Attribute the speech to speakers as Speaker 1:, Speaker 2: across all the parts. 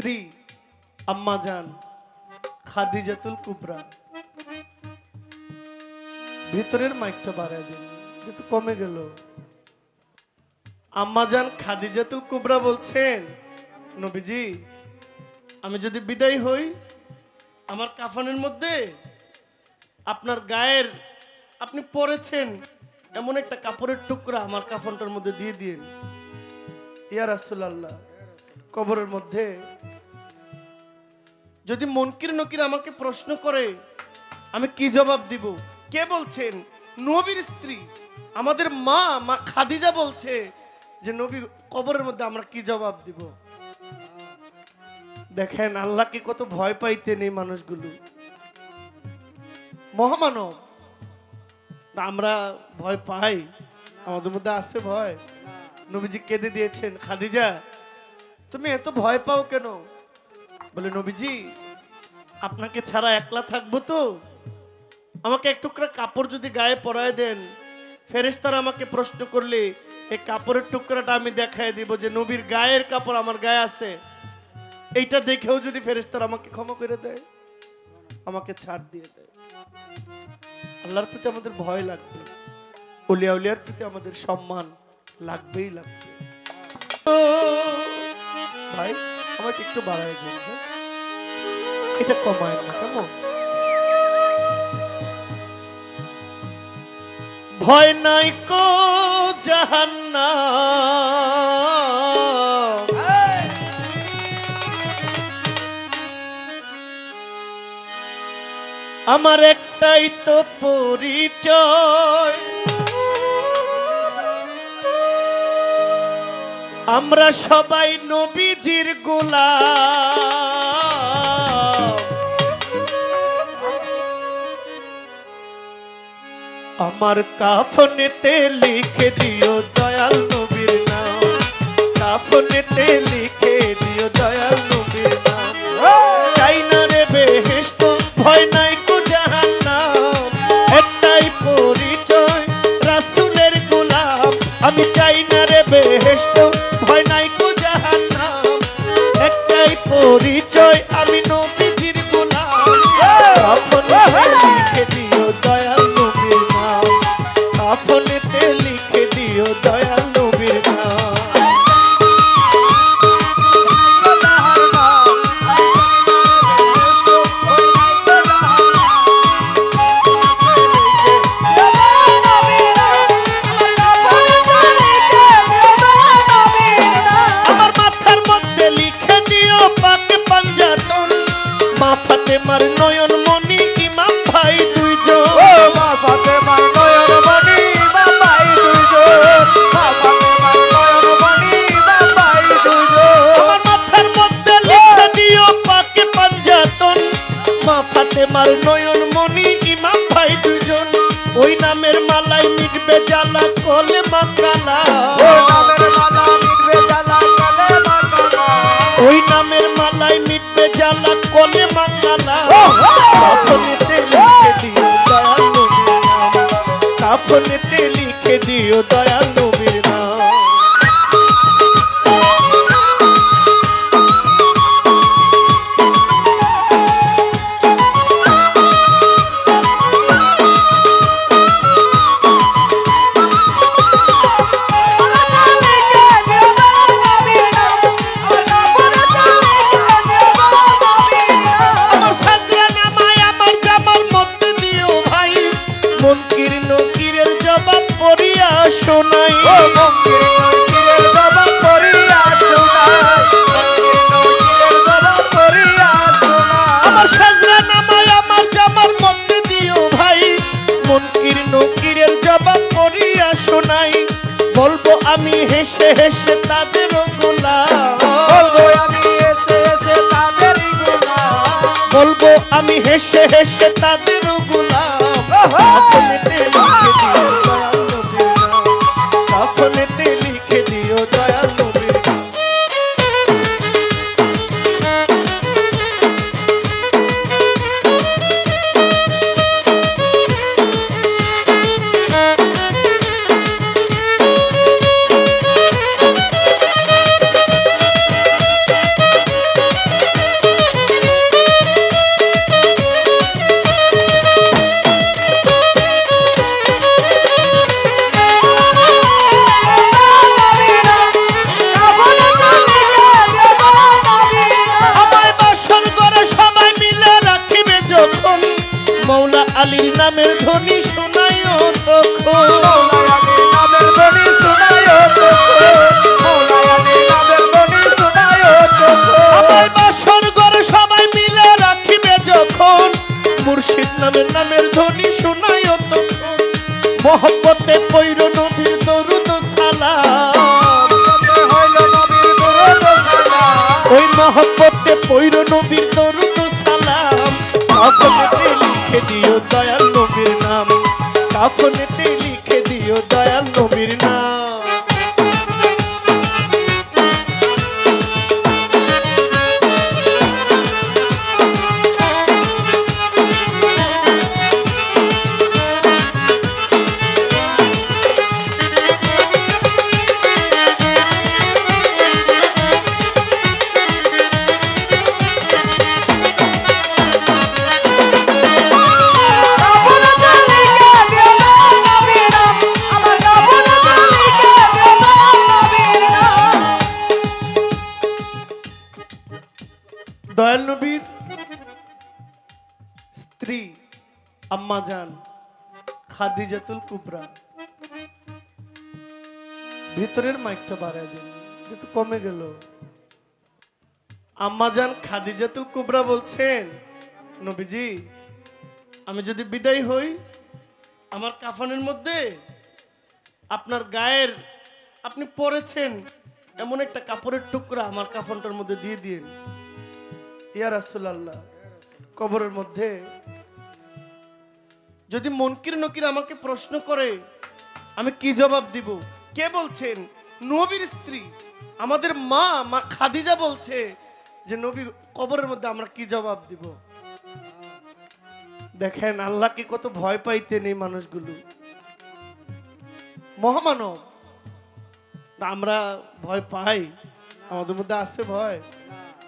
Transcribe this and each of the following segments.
Speaker 1: স্ত্রী আম্মা জান খাদিজাতুল কুবরা। ভিতরের মাইকটা বাড়ায় দিন, যেহেতু কমে গেল। আম্মা জান খাদিজাতুল কুবরা বলছেন, নবীজি আমি যদি বিদায় হই, আমার কাফনের মধ্যে আপনার গায়ের আপনি পরেছেন এমন একটা কাপড়ের টুকরা আমার কাফনটার মধ্যে দিয়ে দিন। ইয়া রাসূলুল্লাহ, কবরের মধ্যে যদি মুনকির নকির আমাকে প্রশ্ন করে আমি কি জবাব দিব? কে বলছেন? নবীর স্ত্রী আমাদের মা খাদিজা বলছে যে নবী কবরের মধ্যে আমরা কি জবাব দিব? দেখেন আল্লাহকে কত ভয় পাইতেন এই মানুষগুলো, মহামানব। আমরা ভয় পাই? আমাদের মধ্যে আছে ভয়? নবীজি কেঁদে দিয়েছেন, খাদিজা তুমি এত ভয় পাও কেন? বলে নবীজি আপনাকে ছাড়া একলা থাকবো তো, আমাকে এক টুকরা কাপড় যদি গায়ে পরায় দেন, ফেরেশতারা আমাকে প্রশ্ন করলে এই কাপড়ের টুকরাটা আমি দেখায় দিব যে নবীর গায়ের কাপড় আমার গায়ে আছে। এইটা দেখেও যদি ফেরেশতারা আমাকে ক্ষমা করে দেয়, আমাকে ছাড় দিয়ে দেয়। আল্লাহর প্রতি আমাদের ভয় লাগবে, ওলিয়া উলিয়ার প্রতি আমাদের সম্মান লাগবেই লাগবে। ভাই আমাকে একটু বাড়ায় দিন, এটা কমায় না কেমন? ভয় নাই কো জাহান্নাম, আমার একটাই তো পরিচয়, আমরা সবাই নবীজির গোলাম। আমার কাফনেতে লিখে দিও দয়াল নবীর নাম, কাফনেতে লিখে দিও দয়াল নবীর নাম। চাই না রে বেহেশত, ভয় নাই কো জাহান্নাম, একটাই পরিচয় রাসূলের গোলাম। আমি চাই না রে বেহেশত, ভয় নাই কো জাহান্নাম, একটাই পরিচয় আমি নবীজির গোলাম। কাফনেতে লিখে দিও দয়াল নবীর নাম, কাফনেতে লিখে দিও দয়াল নবীর নাম। ফাতেমার নয়ন মনি ইমাম ভাই দুইজন, ও মা ফাতেমার নয়ন মনি ইমাম ভাই দুইজন, মা ফাতেমার নয়ন মনি ইমাম ভাই দুইজন। আমার মাথার মধ্যে লিখে দিও পাকে পাঞ্জাতন, মা ফাতেমার নয়ন মনি ইমাম ভাই দুইজন। ওই নামের মালাই মিটবে জ্বালা কলেমা কালা, ওই নামের মালা মিটবে জ্বালা কলেমা কালা, ওই নামের মালাই মিটবে জ্বালা কলেমা কালা। কাফনেতে লিখে দিও দয়াল নবীর নাম, কাফনেতে লিখে দিও দয়াল নবীর নাম। মুনকির নকিরের জবাব পড়িয়া শোনাই, ও মুনকির নকিরের জবাব পড়িয়া শোনাই, মুনকির নকিরের জবাব পড়িয়া শোনাই। আমার সাজরা নামায় আমার জামার মধ্যে দিও ভাই, মুনকির নকিরের জবাব পড়িয়া শোনাই। বলবো আমি হেসে হেসে তাদের গোলাম, বলবো আমি হেসে হেসে তাদের গোলাম, বলবো আমি হেসে হেসে তাদের গোলাম। কাফনেতে লিখে দিও দয়াল নবীর নাম, কাফনেতে লিখে দিও দয়াল নবীর নাম। আলীর নামের ধ্বনি শোনায়ও তখন
Speaker 2: মৌলা আলীর নামের ধ্বনি শোনায়ও তখন মৌলা আলীর নামের ধ্বনি শোনায়ও তখন
Speaker 1: আমার বাসর ঘর সবাই মিলে রাখিবে যখন মুর্শিদ নামের ধ্বনি শোনায়ও তখন মহব্বতে পৈর নবীর দরুদ সালাম
Speaker 2: হইল নবীর দরুদ সালাম
Speaker 1: ওই মহব্বতে পৈর নবীর দরুদ সালাম কাফনেতে লিখে দিও দয়াল নবীর নাম কাফনেতে লিখে দিও দয়াল নবীর নাম দয়াল নবীর স্ত্রী আম্মা জান খাদিজাতুল কুবরা ভিতরের মাইকটা বাড়ায় দিন যেহেতু কমে গেল আম্মা জান খাদিজাতুল কুবরা বলছেন নবীজি আমি যদি বিদায় হই আমার কাফনের মধ্যে আপনার গায়ের আপনি পরেছেন এমন একটা কাপড়ের টুকরা আমার কাফনটার মধ্যে দিয়ে দিন ইয়া রাসূলুল্লাহ কবরের মধ্যে যদি মুনকির নকির আমাকে প্রশ্ন করে আমি কি জবাব দিব কে বলছেন নবীর স্ত্রী আমাদের মা খাদিজা বলছে যে নবী কবরের মধ্যে আমরা কি জবাব দিব দেখেন আল্লাহকে কত ভয় পাইতেন এই মানুষগুলো মহামানব আমরা ভয় পাই আমাদের মধ্যে আছে ভয়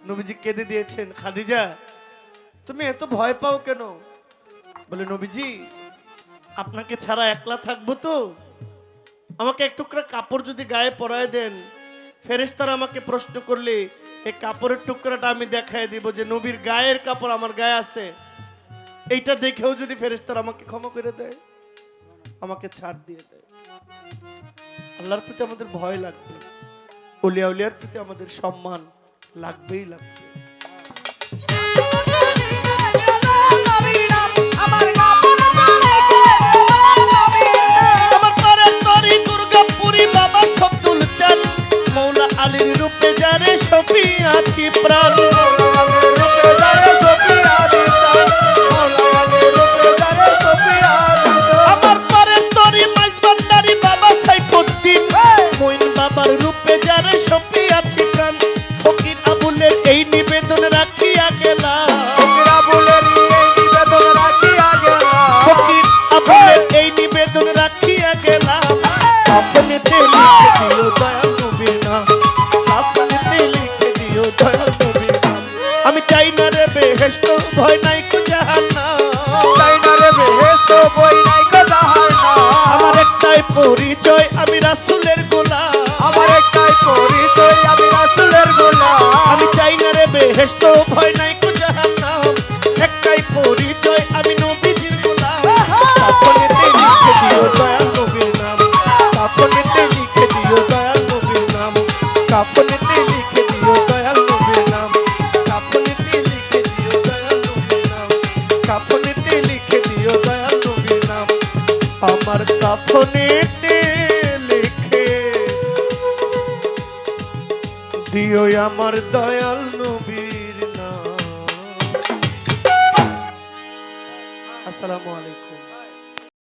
Speaker 1: নবীজি কেঁদে দিয়েছেন খাদিজা তুমি এত ভয় পাও কেন বলে নবীজি আপনাকে ছাড়া একলা থাকবো তো আমাকে এক টুকরা কাপড় যদি গায়ে পরায় দেন ফেরেশতারা আমাকে প্রশ্ন করলে এই কাপড়ের টুকরাটা আমি দেখায় দিব যে নবীর গায়ের কাপড় আমার গায়ে আছে এইটা দেখেও যদি ফেরেশতারা আমাকে ক্ষমা করে দেয় আমাকে ছাড় দিয়ে দেয় আল্লাহর প্রতি আমাদের ভয় লাগবে ওলিয়া উলিয়ার প্রতি আমাদের সম্মান লাগবেই লাগবে মৌলা আলীর রূপে যারে সফি আছি প্রাণ আমার পরে তরি মাইজবান্ডারি বাবা সাইফুদ্দিন মইন বাবার রূপে যারে সফি আছি প্রাণ ফকির আবুলের এই নিবেদন রাখিয়া গেলাম ফকির আবুলের এই নিবেদন রাখিয়া গেলাম আপনিতে লিখে দিও দয়াল নবীর নাম আপনিতে লিখে দিও দয়াল নবীর নাম আমি চাই না রে বেহেশত ভয় নাই কো জাহান্নাম
Speaker 2: চাই না রে বেহেশত ভয় নাই কো জাহান্নাম
Speaker 1: আমার একটাই পরিচয় আমি রাসূলের গোলাম
Speaker 2: আমার একটাই পরিচয় আমি রাসূলের গোলাম
Speaker 1: আমি চাই না রে বেহেশত ভয় নাই কো জাহান্নাম একটাই পরিচয় আমি নবীজির গোলাম আপনিতে লিখে দিও দয়াল নবীর নাম আপনিতে লিখে দিও দয়াল নবীর নাম আপনিতে লিখে দিও দয়াল নবীর নাম আপনিতে লিখে দিও দয়াল নবীর নাম আপনিতে লিখে দিও দয়াল নবীর নাম আমার কাফনেতে লিখে দিও আমার দয়াল নবীর নাম আসসালামু আলাইকুম।